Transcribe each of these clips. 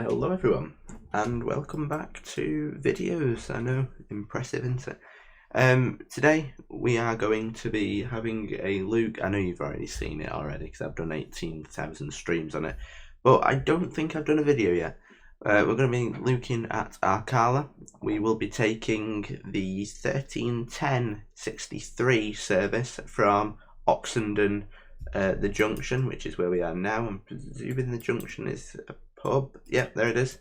Hello everyone, and welcome back to videos. I know, impressive, isn't it? Today we are going to be having a look. I know you've already seen it already because I've done 18,000 streams on it, but I don't think I've done a video yet. We're going to be looking at Arkala. We will be taking the 1310 63 service from Oxendon, the junction, which is where we are now. I'm presuming the junction is a pub. Yep, there it is.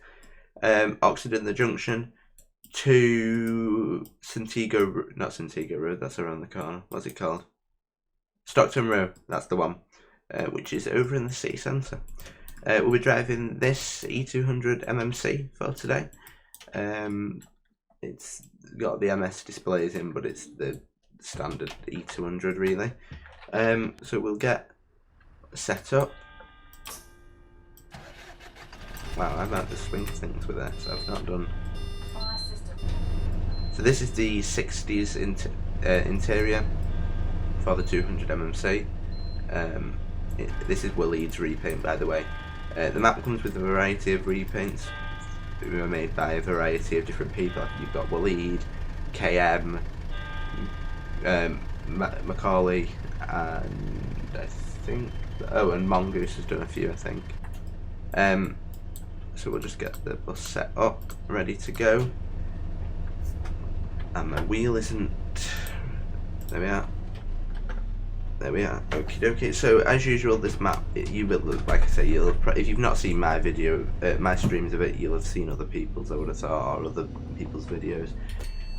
Oxendon, the junction, to not Santiago Road, that's around the corner. What's it called? Stockton Row, that's the one, which is over in the city centre. We'll be driving this E200 MMC for today. It's got the MS displays in, but it's the standard E200 really. So we'll get set up. Wow, I've had to swing things with it, so I've not done. So this is the 60s interior for the 200 MMC. This is Waleed's repaint, by the way. The map comes with a variety of repaints. They were made by a variety of different people. You've got Waleed, KM, Macaulay, and I think, and Mongoose has done a few, I think. So we'll just get the bus set up, ready to go. And my wheel isn't. There we are. There we are. Okie dokie. So as usual, this map, you will, like I say, if you've not seen my video, my streams of it, you'll have seen other people's, I would have thought, or other people's videos.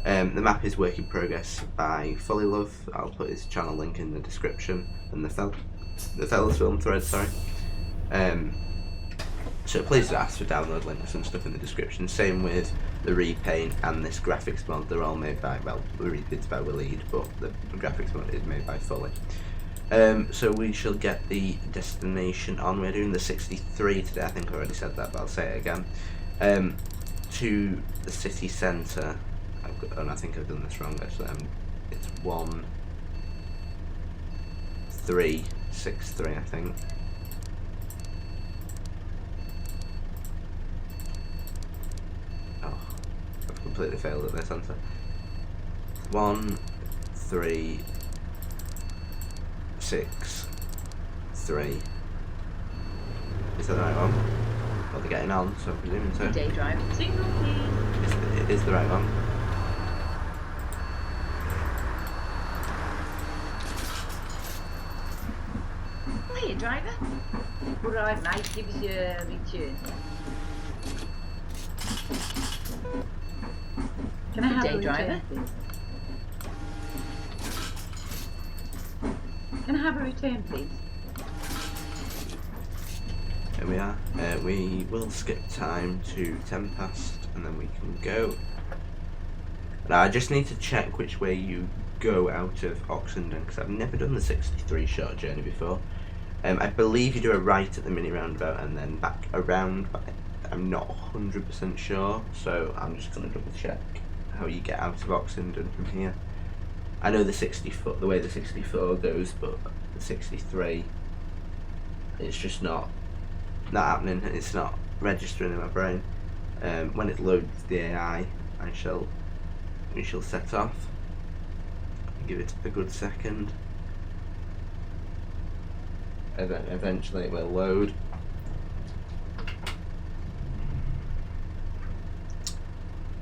The map is work in progress by Fully Love. I'll put his channel link in the description, and the Fellas Film thread, sorry. So please ask for download links and stuff in the description. Same with the repaint and this graphics mod. They're all made by, well, the repaint's by Waleed, but the graphics mod is made by Fully. So we shall get the destination on. We're doing the 63 today. I think I already said that, but I'll say it again. To the city centre. And I think I've done this wrong actually. It's 1363, I think. I've completely failed at this answer. 1, 3, 6, 3. Is that the right one? Well, they're getting on, so I'm presuming so. Day drive. Signal, please. It is the right one. Hiya, driver. Alright, mate, give us your return. Can I have a return, please? Can I have a return, please? Here we are. We will skip time to 10 past and then we can go. Now I just need to check which way you go out of Oxendon because I've never done the 63 short journey before. I believe you do a right at the mini roundabout and then back around, but I'm not 100% sure, so I'm just going to double check how you get out of Oxendon from here. I know the 60-foot, the way the 64 goes, but the 63, it's just not happening. It's not registering in my brain. When it loads the AI, we shall set off. Give it a good second. Eventually it will load.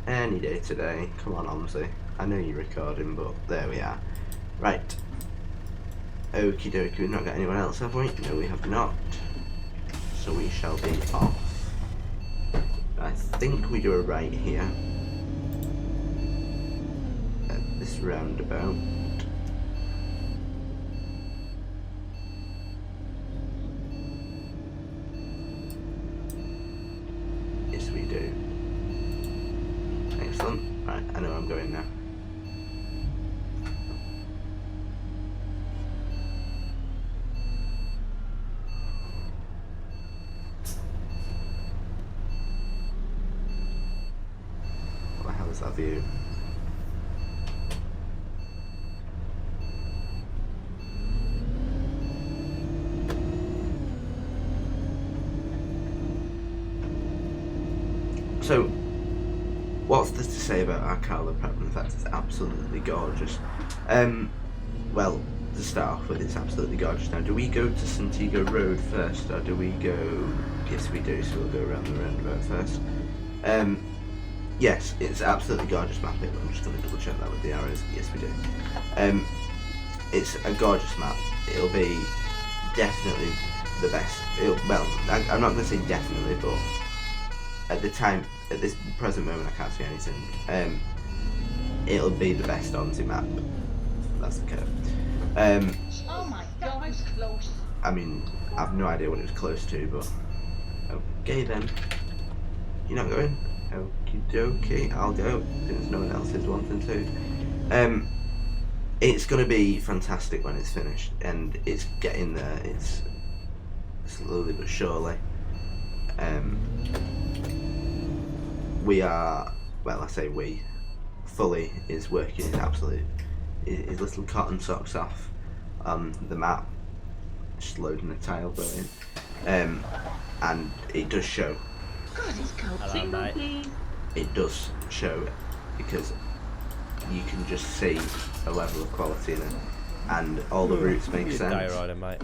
Any day today. Come on, Omsi. I know you're recording, but there we are. Right. Okie dokie, we've not got anyone else, have we? No, we have not. So we shall be off. I think we do a right here. At this roundabout. Yes, we do. Excellent. Right, I know where I'm going now. What the hell is that view? So, what's there to say about Arkala Prep? In fact, it's absolutely gorgeous. Well, to start off with, it's absolutely gorgeous. Now, do we go to Santiago Road first, or do we go... Yes, we do, so we'll go around the roundabout first. Yes, it's absolutely gorgeous map. I'm just going to double check that with the arrows. Yes, we do. It's a gorgeous map. It'll be definitely the best. Well, I'm not going to say definitely, but at the time, at this present moment, I can't see anything. It'll be the best Omsi map. That's the curve. Oh my god, it was close. I mean, I have no idea what it was close to, but okay then. You're not going? Okie dokie, I'll go, since no one else is wanting to. It's going to be fantastic when it's finished, and it's getting there. It's slowly but surely. We are, well, I say we, Fully is working his little cotton socks off on the map, just loading a tile, brilliant. And it does show. God, it's cold. Hello, Single, mate. please. It does show because you can just see a level of quality in it, and all the routes make You're a sense. die rider, mate.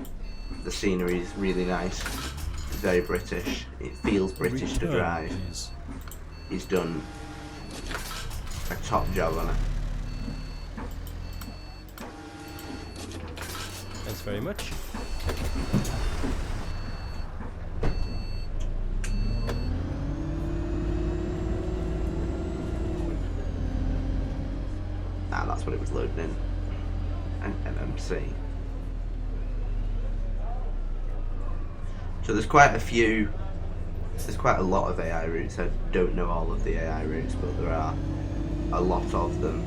The scenery is really nice. It's very British. It feels British to drive. He's done a top job on it. Thanks very much. Ah, that's what it was loading in. An MMC. So there's quite a lot of AI routes. I don't know all of the AI routes, but there are a lot of them.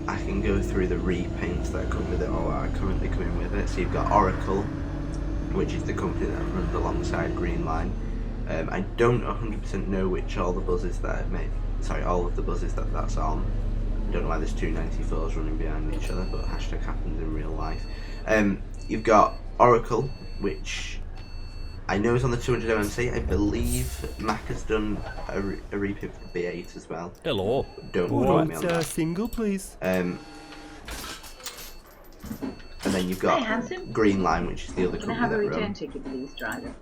I can go through the repaints that come with it, or are currently coming with it. So you've got Oracle, which is the company that runs alongside Green Line. I don't 100% know which all the buses that it made. Sorry, all of the buses that's on. Don't know why there's two 94s running behind each other, but hashtag happens in real life. You've got Oracle, which I know is on the 200 MMC. I believe Mac has done a repeat for the B8 as well. Hello. Don't quote me on that. Single, please. And then you've got Green Line, which is the other Can I company have a that return run. ticket, please, driver?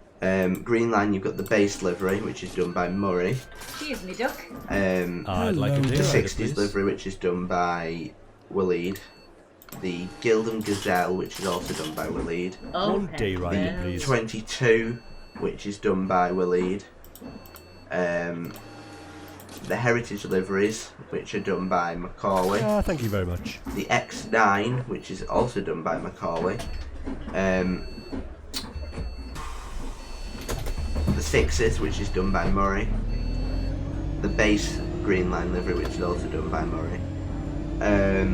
Green Line, you've got the base livery, which is done by Murray. Cheers, me duck. I'd like a The day rider, 60s please. livery, which is done by Waleed. The Gildem Gazelle, which is also done by Waleed. Oh, One day rider, hell. please. 22, which is done by Waleed. The Heritage liveries, which are done by Macaulay. Thank you very much. The X9, which is also done by Macaulay. The Sixes, which is done by Murray. The base Green Line livery, which is also done by Murray. I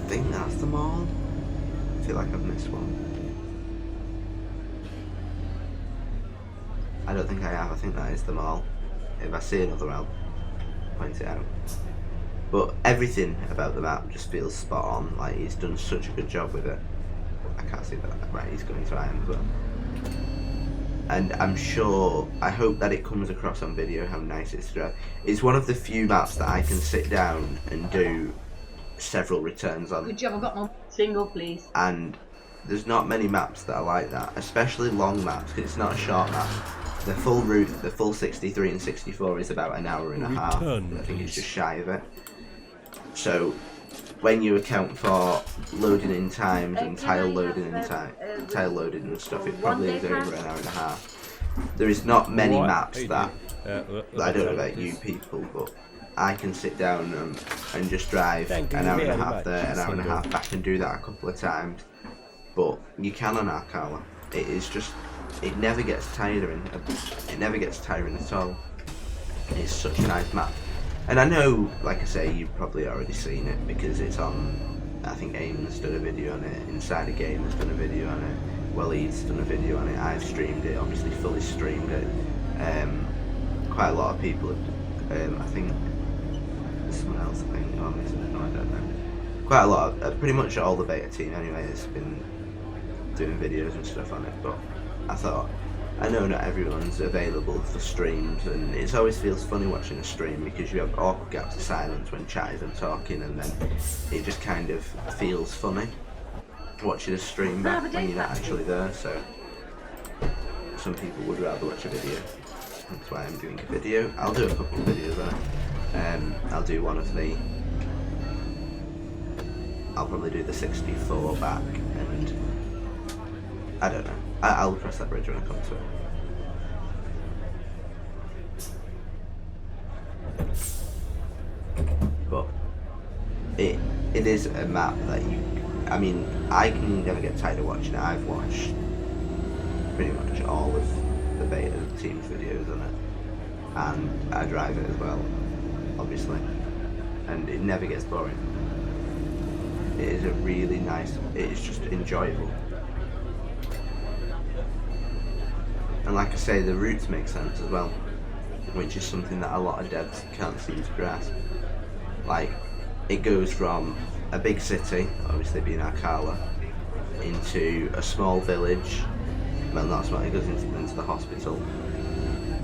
think that's them all. I feel like I've missed one. I don't think I have. I think that is them all. If I see another, I'll point it out. But everything about the map just feels spot on. Like, he's done such a good job with it. I can't see that. Right, he's going to iron as well. And I'm sure, I hope that it comes across on video how nice it is to drive. It's one of the few maps that I can sit down and do several returns on. Good job, I've got my single, please. And there's not many maps that are like that, especially long maps, because it's not a short map. The full route, the full 63 and 64 is about an hour and a half. I think it's just shy of it. So when you account for loading in times and tile loading and stuff, it probably is over an hour and a half. There is not many maps that I don't know about you people, but I can sit down and just drive an hour and a half there, an hour and a half back, and do that a couple of times. But you can on Arkala. It is just, it never gets tiring. It never gets tiring at all. It's such a nice map. And I know, like I say, you've probably already seen it because it's on, I think AIM's done a video on it, Inside a Game has done a video on it, Waleed's done a video on it, I've streamed it, obviously Fully streamed it. Quite a lot of people have, I think, someone else, I think, no, I don't know. Quite a lot of, pretty much all the beta team anyway has been doing videos and stuff on it, but I thought I know not everyone's available for streams, and it always feels funny watching a stream because you have awkward gaps of silence when chatting and talking, and then it just kind of feels funny watching a stream back when you're not actually there. So some people would rather watch a video. That's why I'm doing a video. I'll do a couple of videos on it. I'll do one of the. I'll probably do the 64 back, and I don't know. I'll cross that bridge when I come to it. But it is a map that I mean, I can never get tired of watching it. I've watched pretty much all of the beta team's videos on it, and I drive it as well, obviously, and it never gets boring. It is a really nice. It's just enjoyable. And like I say, the routes make sense as well, which is something that a lot of devs can't seem to grasp. Like, it goes from a big city, obviously being Arkala, into a small village. Well, not small, it goes into the hospital.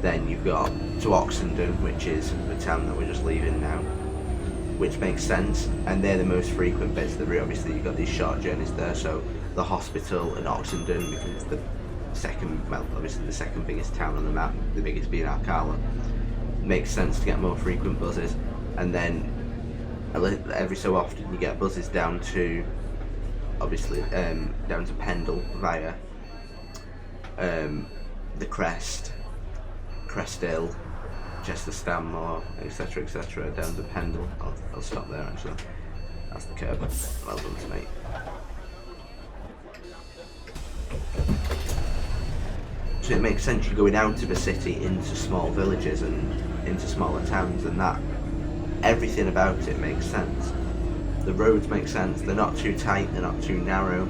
Then you've got to Oxendon, which is the town that we're just leaving now, which makes sense, and they're the most frequent bits of the route. Obviously you've got these short journeys there, so the hospital and Oxendon becomes the second, well, obviously the second biggest town on the map, the biggest being Arkala. Makes sense to get more frequent buses, and then every so often you get buses down to, obviously, down to Pendle via the Crest, Hill, Chester Stanmore, etc, down to Pendle. I'll stop there actually. That's the curb. Well done to me. So it makes sense you're going out of a city into small villages and into smaller towns, and that everything about it makes sense. The roads make sense. They're not too tight. They're not too narrow.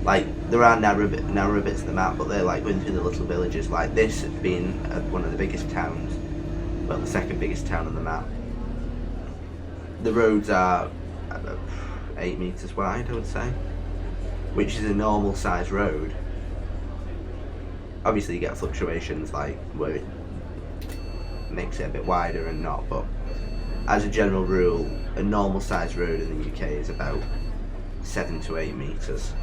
Like, there are narrow bits of the map, but they're like going through the little villages. Like this being one of the biggest towns, well, the second biggest town on the map. The roads are 8 meters wide, I would say, which is a normal size road. Obviously you get fluctuations like where it makes it a bit wider and not, but as a general rule, a normal size road in the UK is about 7 to 8 meters.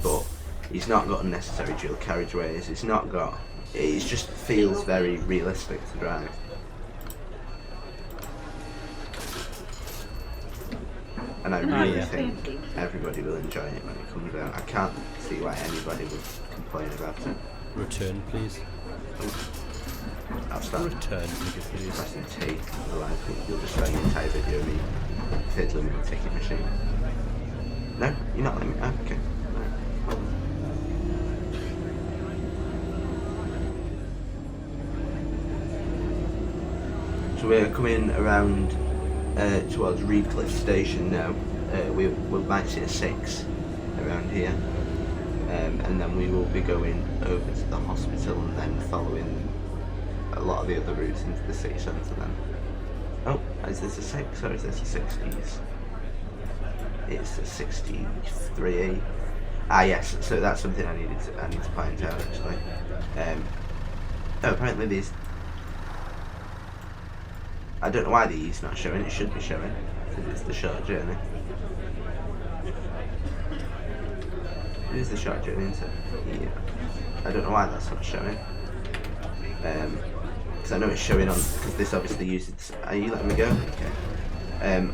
But he's not got unnecessary dual carriageways. It's not got. It just feels very realistic to drive. And I really think everybody will enjoy it when it comes out. I can't see why anybody would complain about it. Return, please. I'll start Return ticket, please. pressing T, otherwise you'll just spend the entire video of me fiddling with the ticket machine. No? You're not letting me? Oh, okay. So we're coming around towards Redcliffe Station now. We might see a 6 around here, and then we will be going over to the hospital and then following a lot of the other routes into the city centre then. Oh, is this a 6 or is this a 60s? It's a 63E. Ah yes, so that's something I need to point out actually. Oh, apparently these. I don't know why the E's not showing. It should be showing because it's the short journey. It is the short journey, isn't it? Yeah. I don't know why that's not showing. Because I know it's showing on. Because this obviously uses. Are you letting me go? Okay.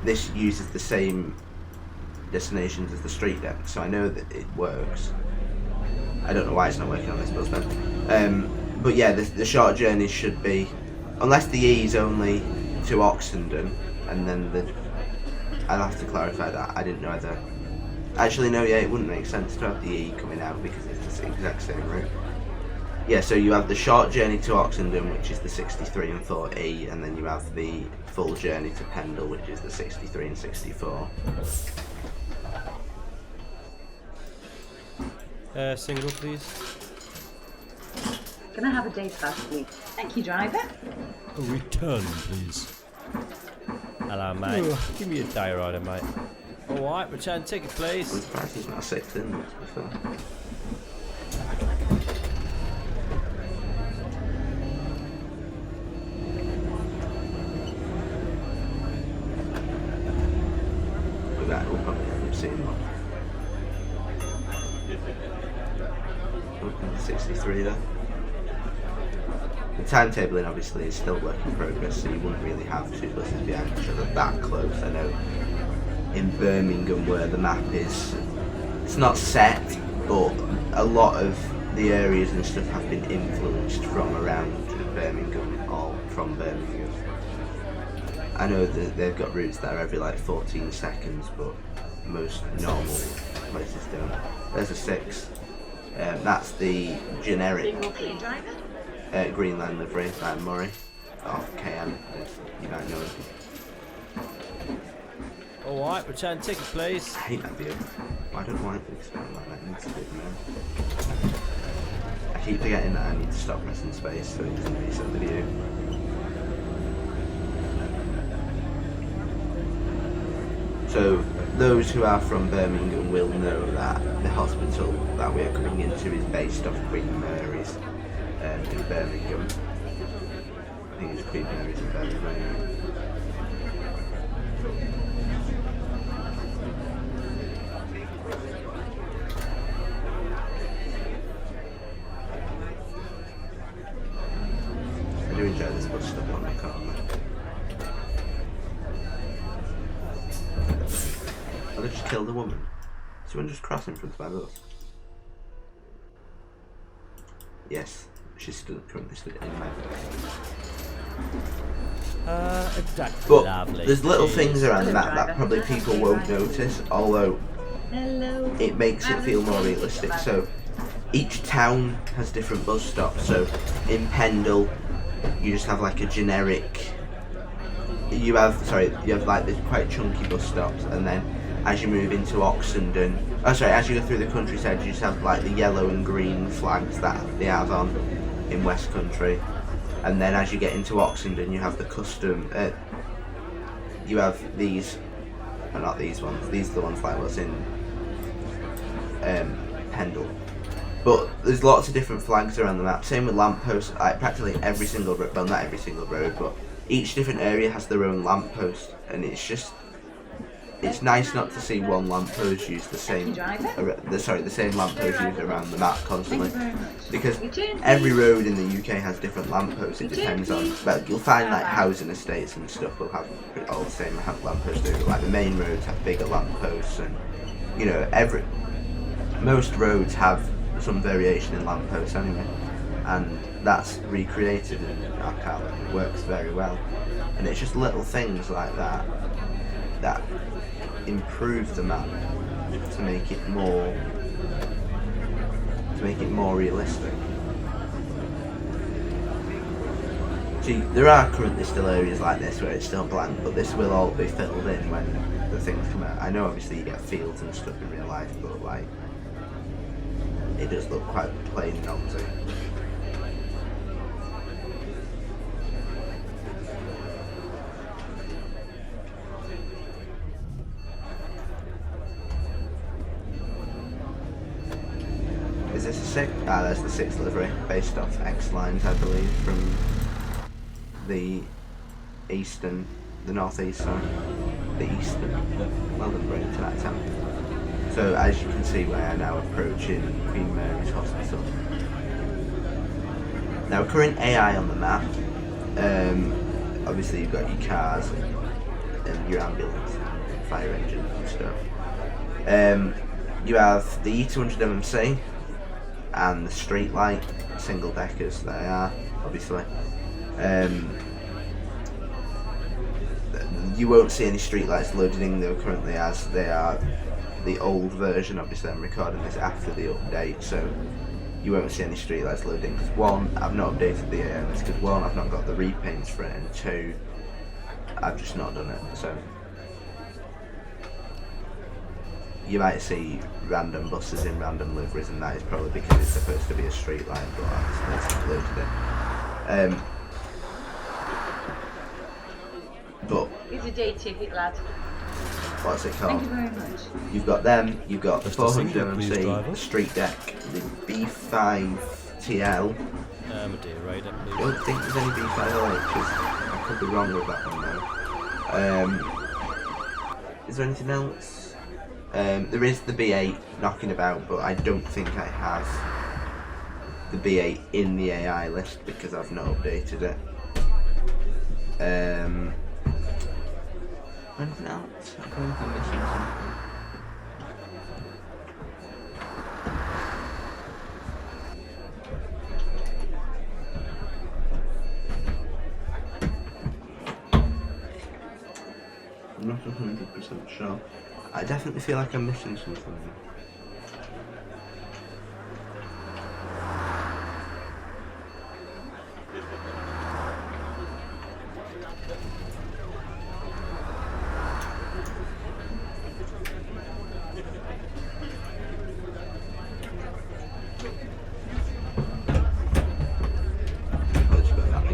This uses the same destinations as the street deck, so I know that it works. I don't know why it's not working on this bus then. But yeah, the short journey should be. Unless the E is only to Oxendon, and then I'll have to clarify that. I didn't know either. Actually, no, yeah, it wouldn't make sense to have the E coming out because it's the exact same route. Yeah, so you have the short journey to Oxendon, which is the 63 and 4E, and then you have the full journey to Pendle, which is the 63 and 64. Single, please. Can I have a day pass, please? Thank you, driver. A return, please. Hello, mate. Give me a day rider, mate. Alright, return ticket, I'm please. surprised he's not 6 in this before. We'll probably end up seeing one. 63 though. The timetabling obviously is still work in progress, so you wouldn't really have two buses behind each other that close. I know in Birmingham where the map is, it's not set, but a lot of the areas and stuff have been influenced from around Birmingham or from Birmingham. I know that they've got routes that are every like 14 seconds, but most normal places don't. There's a 6. That's the generic green line livery by Murray off KM, you might know him. Alright, return ticket, please. I hate that view. I don't like this one like that. It needs to be more. I keep forgetting that I need to stop pressing space so it doesn't reset the view. So those who are from Birmingham will know that the hospital that we are coming into is based off Queen Mary's in Birmingham. I think it's Queen Mary's in Birmingham. I do enjoy this bus stop on the corner. Oh, they just killed a woman. Someone just crossed in front of my bus. Yes, she's currently stood in my bus. That's But lovely. there's little things around the map that probably people won't notice, although it makes it feel more realistic. So each town has different bus stops. So in Pendle, you just have like a generic. You have like these quite chunky bus stops, and then as you move into Oxendon, as you go through the countryside, you just have like the yellow and green flags that they have on in West Country, and then as you get into Oxendon, you have the custom. You have these, not these ones. These are the ones like what's in Pendle. But there's lots of different flags around the map. Same with lampposts. Like practically every single road, well, not every single road, but each different area has their own lamppost, and it's nice not to see one lamppost use the same lamppost used around the map constantly, because every road in the UK has different lampposts. It depends on, well, you'll find like housing estates and stuff will have all the same lampposts. Like the main roads have bigger lampposts, and you know most roads have some variation in lampposts anyway, and that's recreated in Arkala. It works very well, and it's just little things like that that improve the map to make it more realistic. See, there are currently still areas like this where it's still blank, but this will all be filled in when the things come out. I know obviously you get fields and stuff in real life, but like it does look quite plain and Omsi. Is this a 6? Ah, that's the 6th livery, based off X lines, I believe, from the northeast, sorry. The eastern. Well done, bring it to that town. So, as you can see, we are now approaching Queen Mary's Hospital. Now, current AI on the map, obviously you've got your cars and your ambulance, and fire engine and stuff. You have the E200 MMC, and the street light single deckers they are, obviously. You won't see any street lights loaded in though currently, as they are the old version. Obviously I'm recording this after the update, so you won't see any street lights loading, because one, I've not updated the AMS, because one, I've not got the repaints for it, and two, I've just not done it. So you might see random buses in random liveries, and that is probably because it's supposed to be a street light, but I've just included it. But Here's a day ticket, lad. What's it Thank called? you very much. You've got them, you've got the Just a 400 single, please, MMC, driver. the Street Deck, the B5 TL. I'm a dear rider, I please. don't think there's any B5LHs. I could be wrong with that one though. Is there anything else? There is the B8 knocking about, but I don't think I have the B8 in the AI list because I've not updated it. Anything else? I don't think I'm missing something. I'm not 100% sure. I definitely feel like I'm missing something.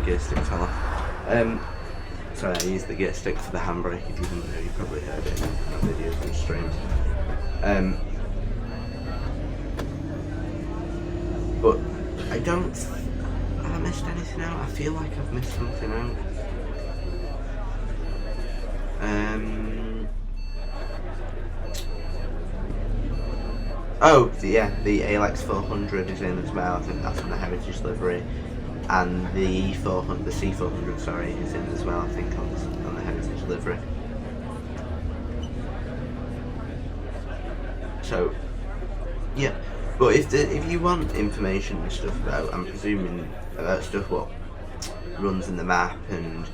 Gear stick fell off. Sorry, I used the gear stick for the handbrake. If you didn't know, you probably heard it in my videos and streams. But I don't. Have I missed anything out? I feel like I've missed something out. Oh, yeah, the ALX 400 is in as well. I think that's on the Heritage livery. And the C400, sorry, is in as well, I think, on the Heritage livery. So, yeah. But if you want information and stuff about, I'm presuming about stuff what runs in the map and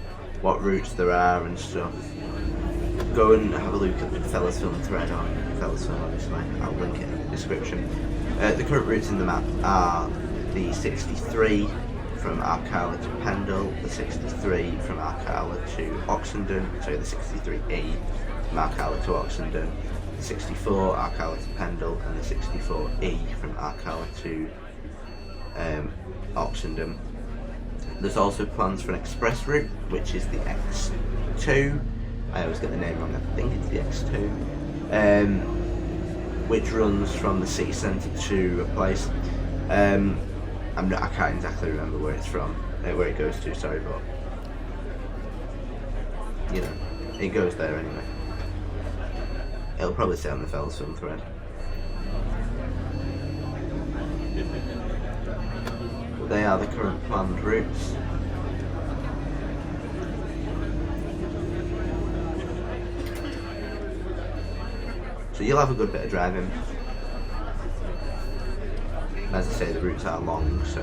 what routes there are and stuff, go and have a look at the Fellas Film thread on Fellas Film, obviously. I'll link it in the description. The current routes in the map are the 63 from Arkala to Pendle, the 63 from Arkala to Oxendon, sorry, the 63E from Arkala to Oxendon, the 64 Arkala to Pendle, and the 64E from Arkala to Oxendon. There's also plans for an express route, which is the X2. I always get the name wrong, I think it's the X2, which runs from the city centre to a place. I can't exactly remember where it's from, where it goes to, sorry, but you know, it goes there anyway. It'll probably stay on the Fellas Film thread. But they are the current planned routes. So you'll have a good bit of driving. As I say, the routes are long, so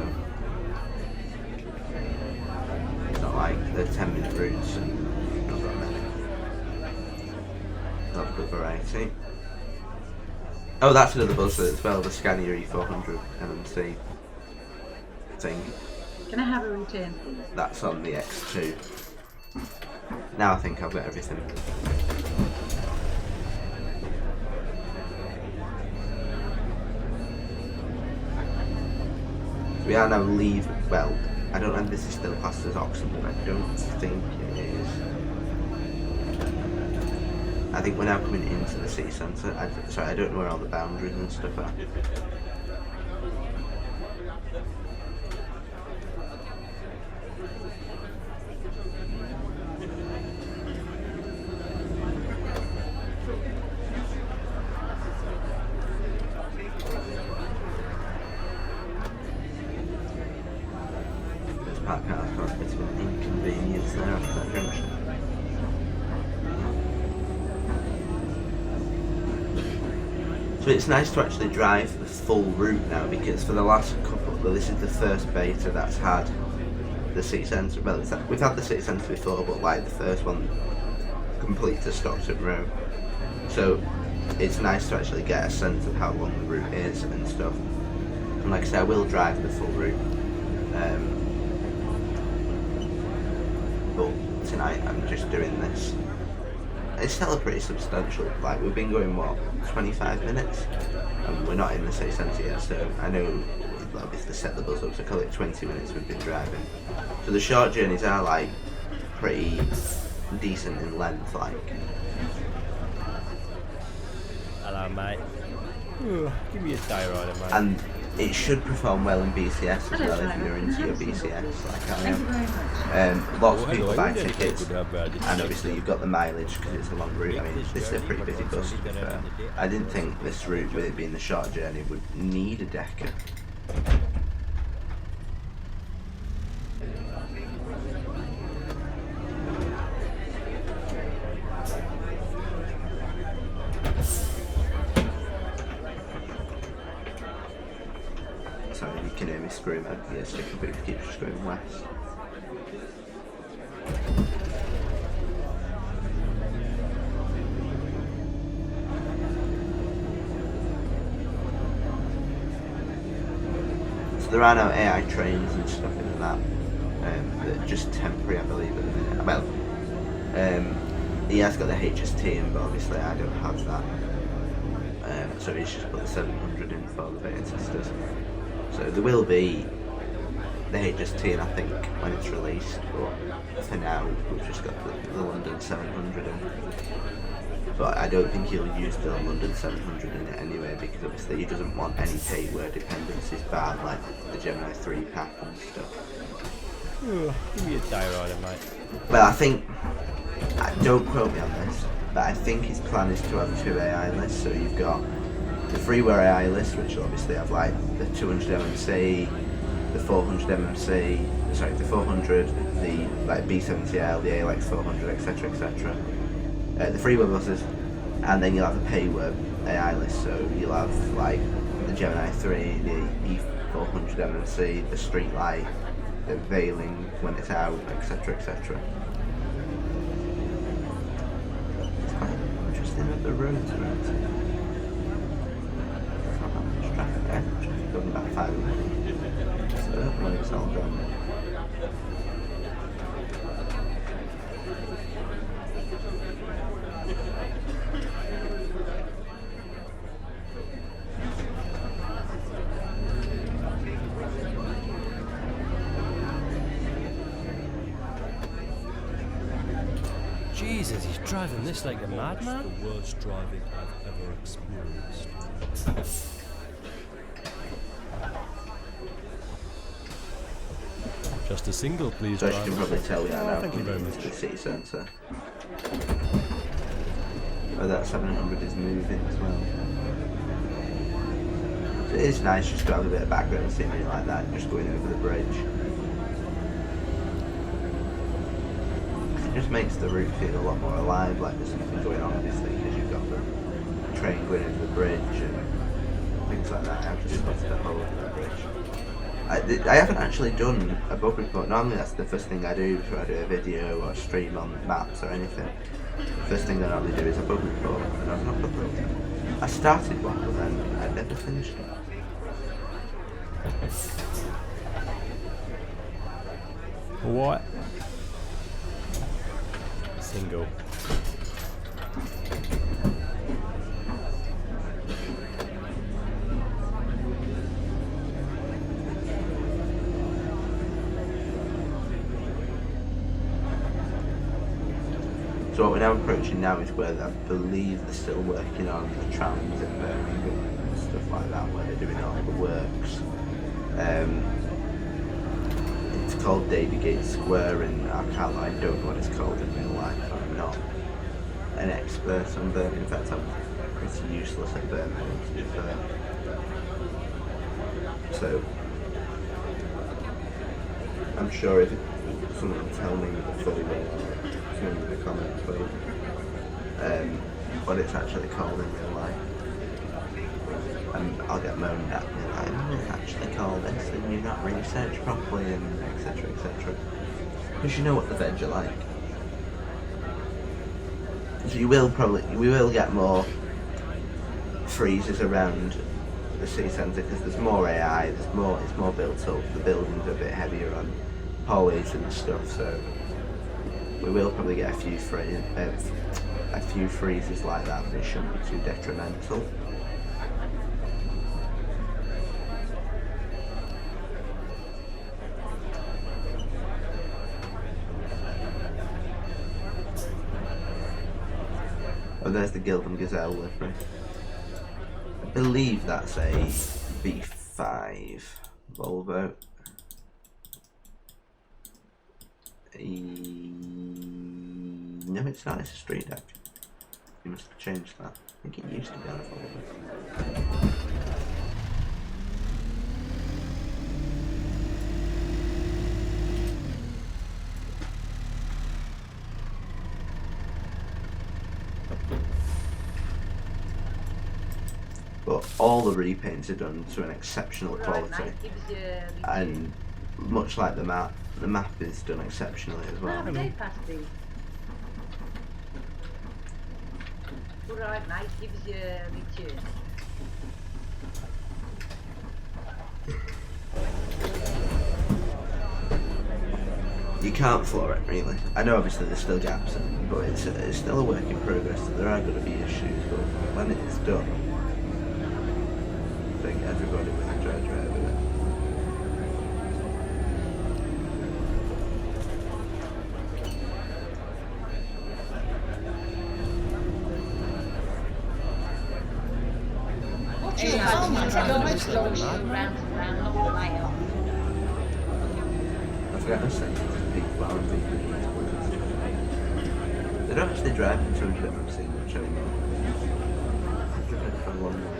it's not like they're 10-minute routes and not that many. Not a good variety. Oh, that's another buzzword as well, the Scania E400 MMC thing. Can I have a return, please? That's on the X2. Now I think I've got everything. We are now leaving. Well, I don't know if this is still classed as Oxendon, I don't think it is. I think we're now coming into the city centre. Sorry, I don't know where all the boundaries and stuff are. Park cars got a bit of an inconvenience there after that junction. So it's nice to actually drive the full route now, because for the last couple, well, this is the first beta that's had the city centre. Well, we've had the city centre before, but like the first one complete to Stockton Row. So it's nice to actually get a sense of how long the route is and stuff. And like I said, I will drive the full route. But tonight I'm just doing this. It's still a pretty substantial, like we've been going what, 25 minutes? And we're not in the city centre yet, so I know we'll obviously set the buzz up, so call it 20 minutes we've been driving. So the short journeys are like pretty decent in length, like. Hello, mate. Ooh, give me a day rider, mate. And it should perform well in BCS as Hello, well if driver. you're into your BCS, like I Thank you am. very much. Lots Oh, of people hello, buy you didn't tickets, get good about it. and obviously you've got the mileage because it's a long route. I mean, this is a pretty busy bus, to be fair. I didn't think this route, with it being the short journey, would need a decker. Sorry, you can hear me scream at the sticker, but it keeps just going west. So there are no AI trains and stuff in that. They're just temporary, I believe, at the minute. Well, he has got the HST in, but obviously I don't have that. So he's just put the 700 in for the beta testers. So there will be the HST in, I think, when it's released, but for now we've just got the London 700 in. But I don't think he'll use the London 700 in it anyway, because obviously he doesn't want any payware dependencies banned, like the Gemini 3 pack and stuff. Ooh, give me a day rider, mate. Well, I think, don't quote me on this, but I think his plan is to have 2 AI lists. So you've got the freeware AI list, which will obviously have like the 200 MMC, the 400 MMC, sorry, the 400, the like B70L, the ALX 400, etc., etc. The freeware buses, and then you'll have the payware AI list. So you'll have like the Gemini 3, the E400 MMC, the Streetlight, the veiling when it's out, etc., etc. It's quite interesting that the roads are out. There's not that much traffic there. Traffic going about 5 minutes. So when it's all done. Jesus, he's driving this like a madman. The worst driving I've ever experienced. Just a single, please, So as you can driver. probably tell, we are now Thank you very coming much. into the city centre. Oh, that 700 is moving as well. So it is nice just to have a bit of background scenery like that, just going over the bridge. It just makes the route feel a lot more alive, like there's something going on, obviously, because you've got the train going over the bridge and things like that. I've just spotted a hole over the bridge. I haven't actually done a bug report. Normally that's the first thing I do before I do a video or stream on maps or anything. The first thing I normally do is a bug report, and I've not done it. I started one, but then I never finished it. What? Single. So what we're now approaching now is where I believe they're still working on the trams in Birmingham and stuff like that, where they're doing all the works. It's called Davy Gate Square in Arkala. I don't know what it's called in real life. I'm not an expert on Birmingham. In fact, I'm pretty useless at Birmingham, to be fair. So I'm sure if someone will tell me the full name, someone in the comments below, what it's actually called in real life. And I'll get moaned at me like, oh, it's actually called this, and you've not researched properly, and etc, etc. Because you know what the veg are like. So we will get more freezes around the city centre because there's more AI, it's more built up, the buildings are a bit heavier on hallways and stuff, so we will probably get a few freezes like that, but it shouldn't be too detrimental. Oh, there's the Gildem Gazelle livery. I believe that's a B5 Volvo. No, it's not. It's a street deck. You must have changed that. I think it used to be on a Volvo. But all the repaints are done to an exceptional quality, and much like the map is done exceptionally as well. Alright mate, give us your return. You can't floor it really. I know obviously there's still gaps, but it's still a work in progress. So there are going to be issues, but when it's done, I think everybody will enjoy driving it. I forgot to say people are people. They don't actually drive in 200 MMC much anymore. I've driven it for a long while.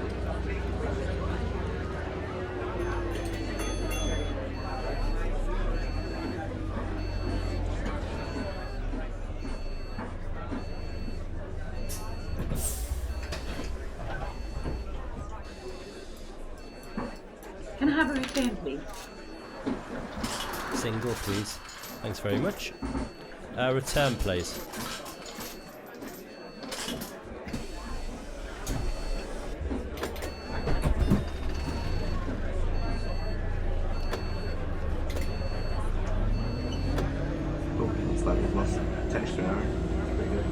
Can I have a return, please? Single, please. Thanks very much. Return, please. Oh, looks like we've lost texture now. Pretty good.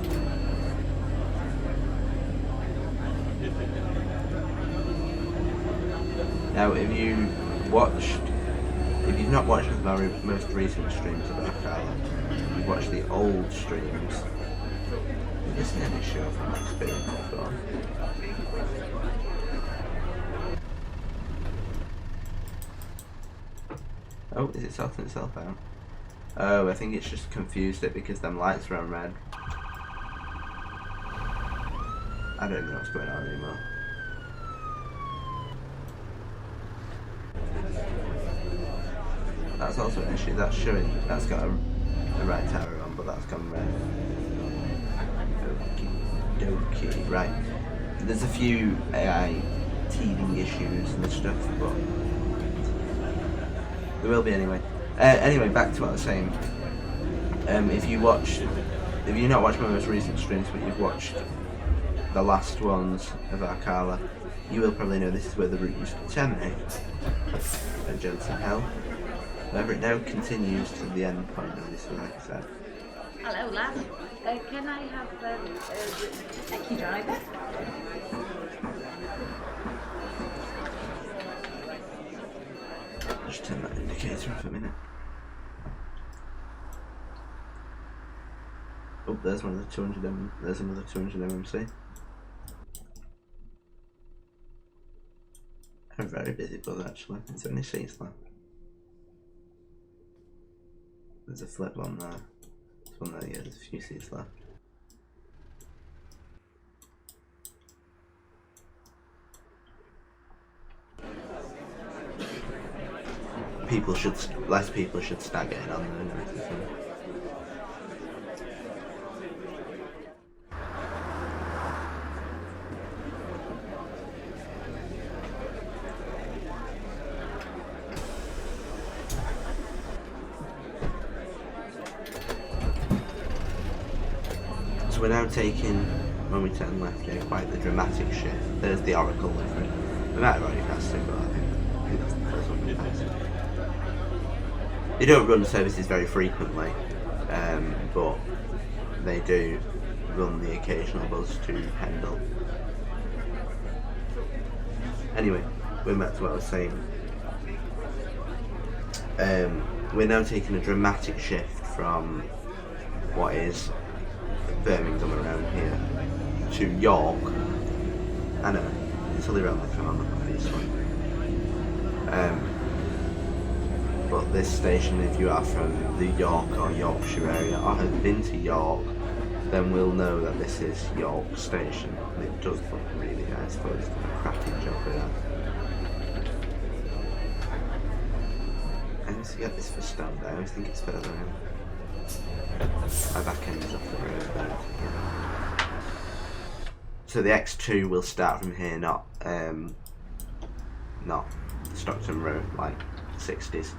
Now, if you've not watched the most recent streams of Arkala, you've watched the old streams, there isn't any show from my experience before. Oh, is it sorting itself out? Oh, I think it's just confused it because them lights were on red. I don't know what's going on anymore. That's also an issue. That's showing. That's got a right tower on, but that's gone red. Okay, right. There's a few AI teething issues and stuff, but there will be anyway. Anyway, back to what I was saying. If you've not watched my most recent streams, but you've watched the last ones of Arkala, you will probably know this is where the route used to terminate at Jensen Hell. However, it now continues to the end point of this, like I said. Hello lad, can I have a key driver? Just turn that indicator off a minute. Oh, there's one of the 200 there's another 200 MMC. I'm a very busy bus actually. Is there any seats left? There's a flip on there. There's one there, yeah, there's a few seats left. Less people should start getting on there and everything. So we're now taking, when we turn left here, quite the dramatic shift. There's the Oracle livery. We might have already passed it, but I think that's the first one we passed. They don't run services very frequently, but they do run the occasional bus to Pendle. Anyway, going back to what I was saying. We're now taking a dramatic shift from what is Birmingham around here to York. I know, it's only around the corner, obviously. But this station, if you are from the York or Yorkshire area or have been to York, then we'll know that this is York Station. And it does look really nice, but it's done a cracking job with that. I need to get this for stand. I always think it's further in. My back end is off the road there. So the X2 will start from here, not Stockton Road, like 60s.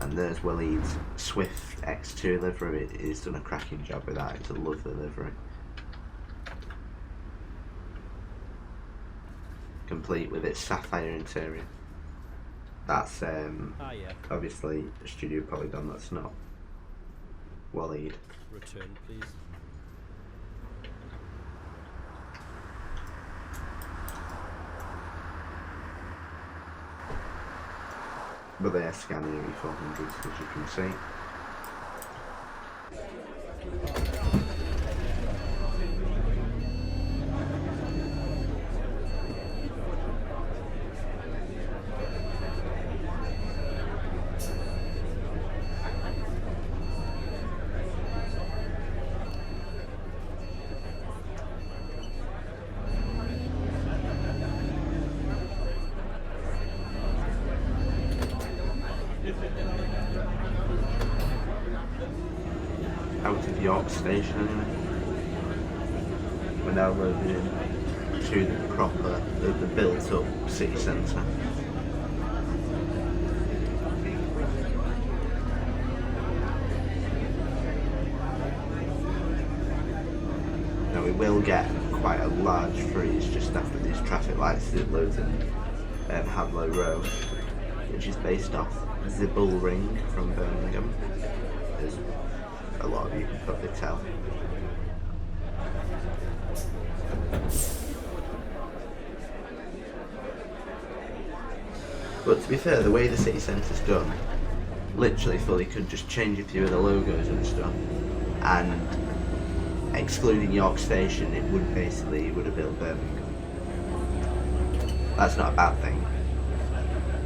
And there's Waleed's Swift X2 livery. He's done a cracking job with that. It's a lovely livery. Complete with its sapphire interior. That's obviously a Studio Polygon, that's not Waleed. Return, please. But they're Scania E400s, as you can see. Out of York Station anyway. We're now loaded in to the built up city centre. Now we will get quite a large freeze just after these traffic lights that loads in Hadlow Row, which is based off the Bull Ring from Birmingham. As a lot of you can probably tell. But to be fair, the way the city centre's done, literally fully could just change a few of the logos and stuff, and excluding York Station, it would have built Birmingham. That's not a bad thing,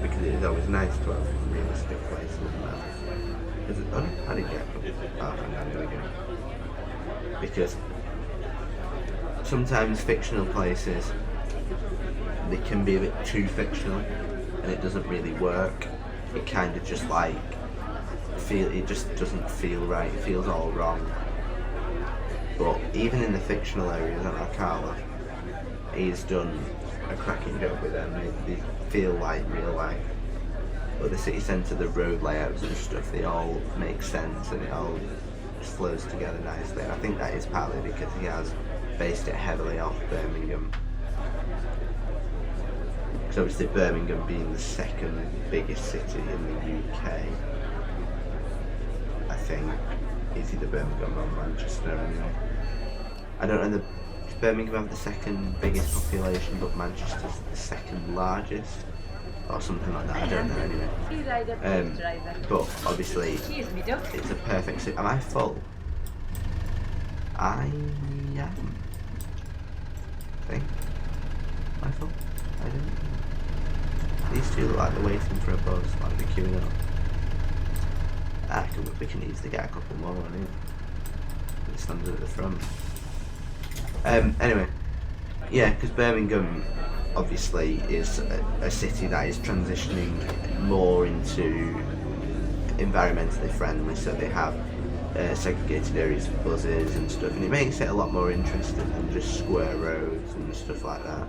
because it is always nice to have realistic places like that. Is it done? How did it get? Oh, there we go. Because sometimes fictional places, they can be a bit too fictional, and it doesn't really work. It kind of just like it just doesn't feel right. It feels all wrong. But even in the fictional areas on Arkala, he's done a cracking job with them. They feel like real life. But the city centre, the road layouts and stuff, they all make sense and it all just flows together nicely. And I think that is partly because he has based it heavily off Birmingham. Because obviously Birmingham being the second biggest city in the UK, I think it's either Birmingham or Manchester anyway. I don't know, does Birmingham have the second biggest population but Manchester's the second largest? Or something like that, I don't know anyway. But obviously, it's a perfect city. Am I full? I am. I think. Am I full? I don't know. These two look like they're waiting for a bus, like they're queuing up. We can easily get a couple more on here. It stands at the front. Anyway, yeah, because Birmingham obviously is a city that is transitioning more into environmentally friendly, so they have segregated areas for buses and stuff, and it makes it a lot more interesting than just square roads and stuff like that.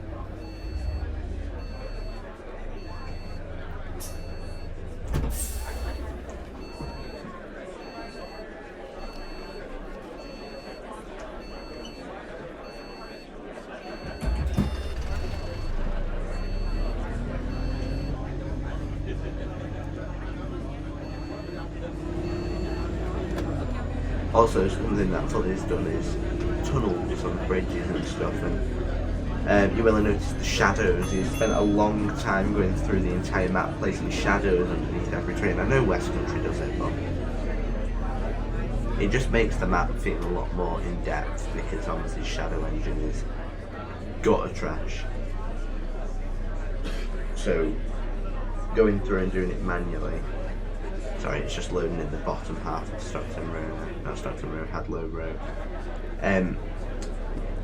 Also, something that Fully's done is tunnels on bridges and stuff, and you will have noticed the shadows. He's spent a long time going through the entire map, placing shadows underneath every train. I know West Country does it, but it just makes the map feel a lot more in depth because Omsi's shadow engine is gutter trash. So going through and doing it manually, sorry, it's just loading in the bottom half of Stockton Road, not Stockton Road, Hadlow Road.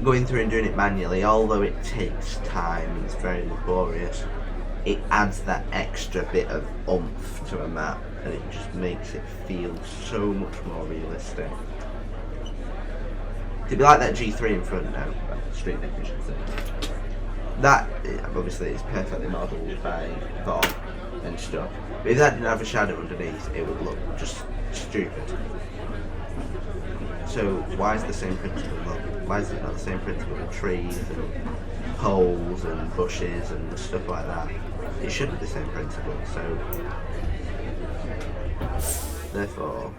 Going through and doing it manually, although it takes time and it's very laborious, it adds that extra bit of oomph to a map, and it just makes it feel so much more realistic. To be like that G3 in front now, Street Deck I should say. That, obviously, is perfectly modelled by Bob and stuff. But if that didn't have a shadow underneath, it would look just stupid. So why is the same principle? Why is it not the same principle with trees and poles and bushes and stuff like that? It should be the same principle. So therefore,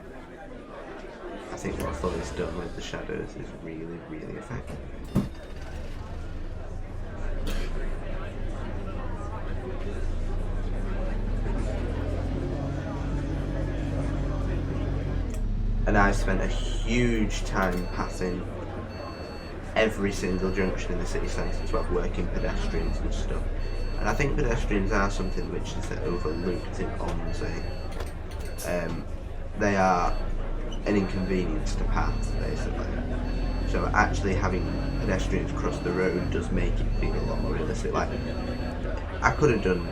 I think what Fully's done with the shadows is really, really effective. And I've spent a huge time passing every single junction in the city centre to have working pedestrians and stuff. And I think pedestrians are something which is overlooked in Omsi. They are an inconvenience to pass, basically. So actually having pedestrians cross the road does make it feel a lot more realistic. Like, I could have done,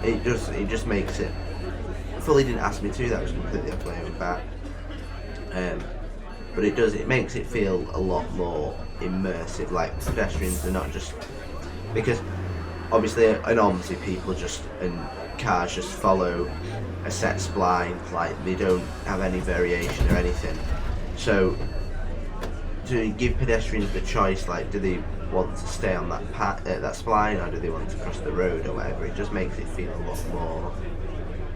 it just makes it, Fully didn't ask me to, that was completely off my own back. But it makes it feel a lot more immersive, like pedestrians are not just, because obviously in Omsi people and cars just follow a set spline, like they don't have any variation or anything. So to give pedestrians the choice, like do they want to stay on that that spline or do they want to cross the road or whatever, it just makes it feel a lot more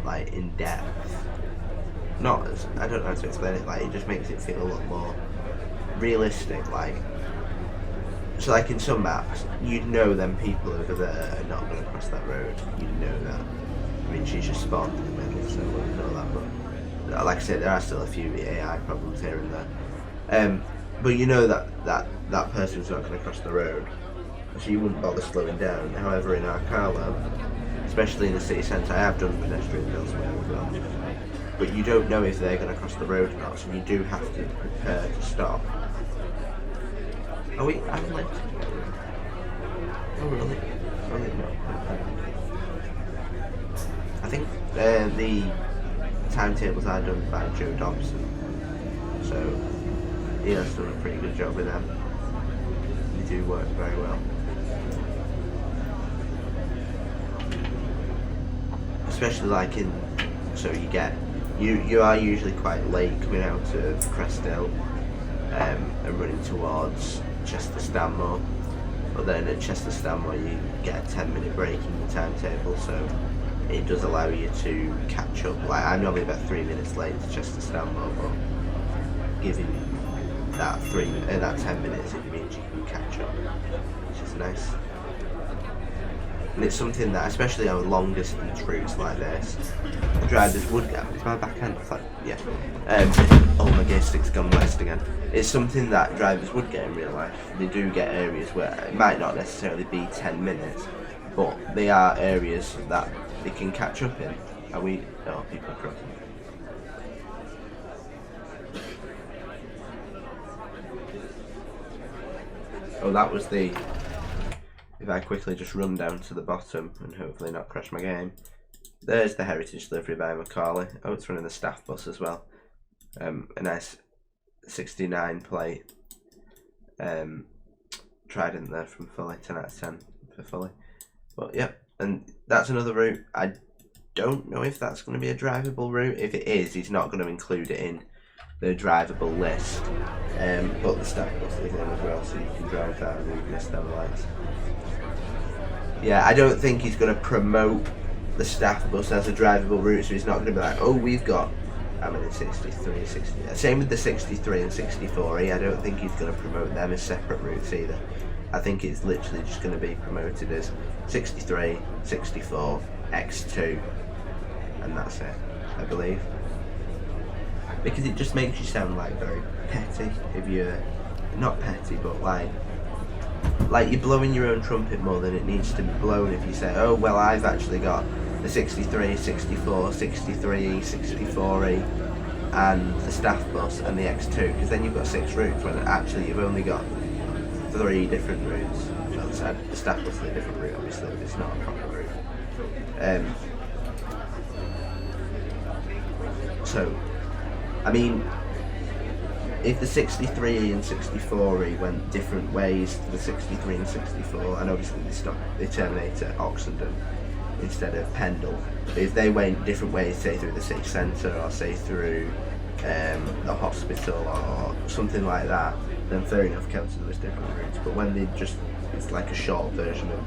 like in depth. Not as, I don't know how to explain it, like it just makes it feel a lot more realistic. Like, so like in some maps you'd know them people over there are not going to cross that road, you'd know that. I mean, she's just spawned in the middle, so we'll know that, but like I said, there are still a few AI problems here and there. But you know that person's not going to cross the road, so you wouldn't bother slowing down. However, in Arkala, especially in the city centre, I have done pedestrians elsewhere as well, but you don't know if they're going to cross the road or not, so you do have to prepare to stop. Are we? I'm late. Oh really? Really not. I think the timetables are done by Joe Dobson, so he has done a pretty good job with them. They do work very well. Especially like in, so you are usually quite late coming out of Cresthill and running towards Chester Stanmore, but then at Chester Stanmore you get a 10-minute break in the timetable, so it does allow you to catch up. Like I'm normally about 3 minutes late to Chester Stanmore, but giving that 10 minutes, it means you can catch up, which is nice. And it's something that, especially on long distance routes like this, drivers would get. Is my backhand? Yeah. Oh, my gear stick's gone west again. It's something that drivers would get in real life. They do get areas where it might not necessarily be 10 minutes, but they are areas that they can catch up in. Are we? Oh, people are crossing. Oh, that was the. If I quickly just run down to the bottom and hopefully not crash my game. There's the heritage delivery by Arkala. Oh, it's running the staff bus as well. A nice 69 plate Trident there from Fully, 10 out of 10 for Fully. But yep, and that's another route. I don't know if that's going to be a drivable route. If it is, he's not going to include it in the drivable list. But the staff bus is in as well, so you can drive that and we've missed them lights. Yeah, I don't think he's going to promote the staff bus as a drivable route, so he's not going to be like, oh, we've got, I mean, 63, 60. Same with the 63 and 64E. I don't think he's going to promote them as separate routes either. I think it's literally just going to be promoted as 63, 64, X2, and that's it, I believe. because it just makes you sound like very petty if you're not petty, but like you're blowing your own trumpet more than it needs to be blown if you say, oh well, I've actually got the 63, 64, 63E, 64E and the staff bus and the X2, because then you've got 6 routes when actually you've only got 3 different routes. Well, the staff bus is a different route obviously, but it's not a proper route. So I mean, if the 63E and 64E went different ways to the 63 and 64, and obviously they terminate at Oxendon instead of Pendle, but if they went different ways, say through the city centre or say through the hospital or something like that, then fair enough, counts as different routes. But when it's like a short version of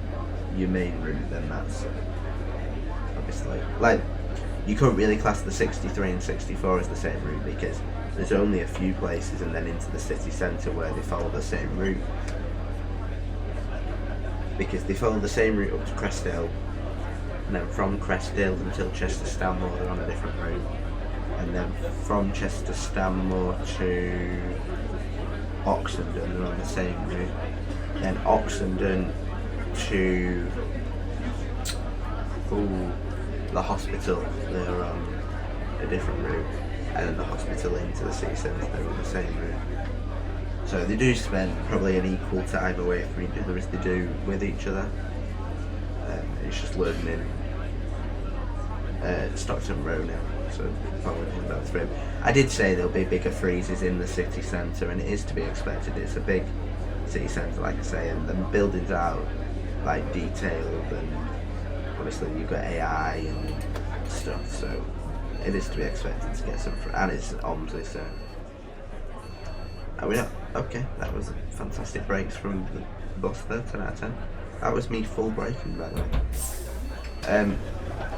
your main route, then that's obviously, like, you couldn't really class the 63 and 64 as the same route because there's only a few places and then into the city centre where they follow the same route. Because they follow the same route up to Crestdale, and then from Crestdale until Chester Stanmore they're on a different route. And then from Chester Stanmore to Oxendon they're on the same route. Then Oxendon to the hospital, they're on a different route, and then the hospital into the city centre, they're on the same route. So they do spend probably an equal time away from each other as they do with each other. It's just loading in Stockton Row now, so probably comes out through. I did say there'll be bigger freezes in the city centre, and it is to be expected. It's a big city centre, like I say, and the buildings are like detailed, and obviously you've got AI and stuff, so it is to be expected to get some, and it's Omsi, so. Are we not? Okay, that was fantastic breaks from the bus there, 10 out of 10. That was me full braking, by the way.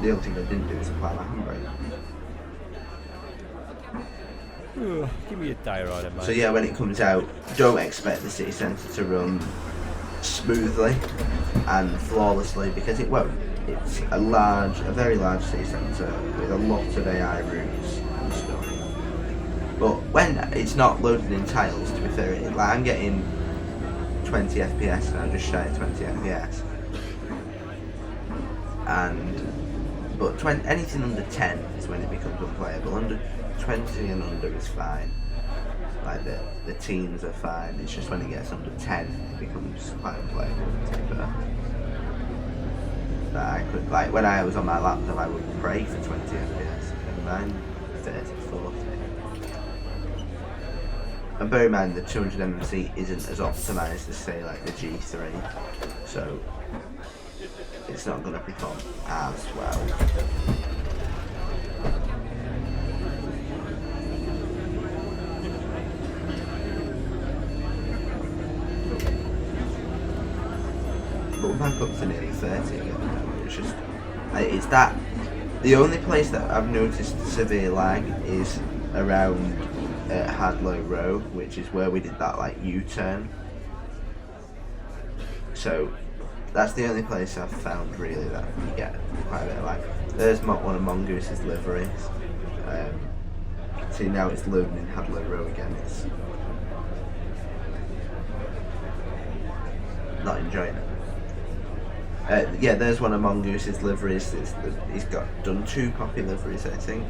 The only thing I didn't do is apply my handbrake. Give me a day rider, mate. So yeah, when it comes out, don't expect the city centre to run smoothly and flawlessly, because it won't. It's a very large city centre with a lot of AI routes and stuff. But when it's not loaded in tiles, to be fair, like I'm getting 20 FPS and I'm just shy of 20 FPS. But anything under 10 is when it becomes unplayable. Under 20 and under is fine. Like the teens are fine. It's just when it gets under 10 it becomes quite unplayable, to be fair. That I could, like when I was on my laptop, I would pray for 20 FPS, and mine 30, 40. And bear in mind the 200 MMC isn't as optimised as say like the G3, so it's not going to perform as well. But we're back up to nearly 30 again now. It's just, it's that, the only place that I've noticed severe lag is around Hadlow Row, which is where we did that like U-turn. So that's the only place I've found really that you get quite a bit of lag. There's one of Mongoose's liveries. See, now it's loading in Hadlow Row again. It's not enjoying it. Yeah, there's one of Mongoose's liveries. He's got done 2 poppy liveries, I think,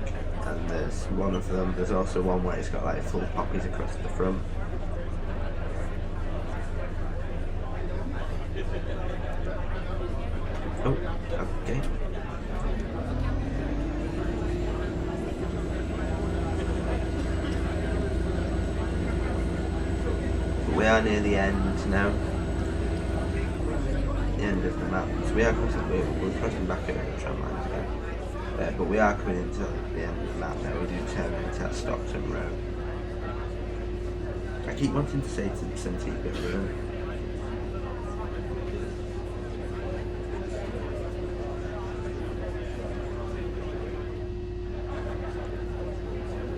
and there's one of them. There's also one where he's got like full poppies across the front. Oh, okay. But we are near the end now. The end of the map. So we're crossing back over the tram lines again. But we are coming into the end of the map now. We do turn into that Stockton Road. I keep wanting to say to the Centipede Road.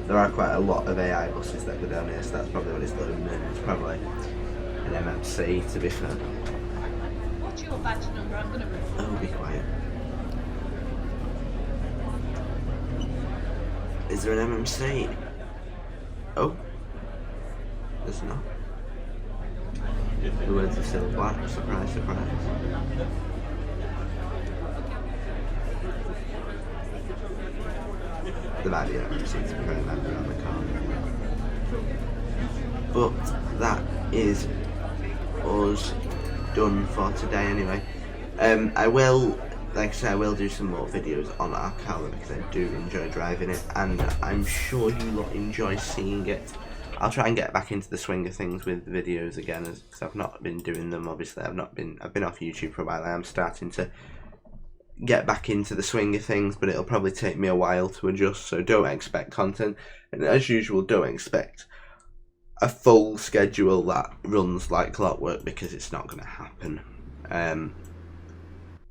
There are quite a lot of AI buses that go down here, so that's probably what it's loading in. It's probably an MMC, to be fair. What's your badge number? I'm gonna. Oh, be quiet. Is there an MMC? Oh, there's not. The words are still black. Surprise, surprise. The might be an seems to be very loud around the car. But that is us done for today anyway. I will, like I say, I will do some more videos on Arkala because I do enjoy driving it, and I'm sure you lot enjoy seeing it. I'll try and get back into the swing of things with videos again, because I've not been doing them. Obviously, I've been off YouTube for a while. I am starting to get back into the swing of things, but it'll probably take me a while to adjust. So don't expect content, and as usual, don't expect a full schedule that runs like clockwork, because it's not going to happen.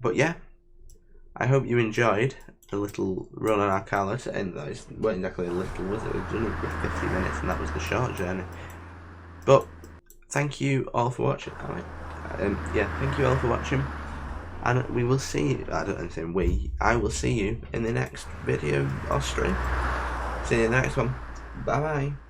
But yeah, I hope you enjoyed the little run on Arkala to end. That it wasn't exactly a little, was it? It was only 50 minutes, and that was the short journey. But thank you all for watching. Yeah, thank you all for watching, and we will see you. I will see you in the next video or stream. See you in the next one. Bye bye.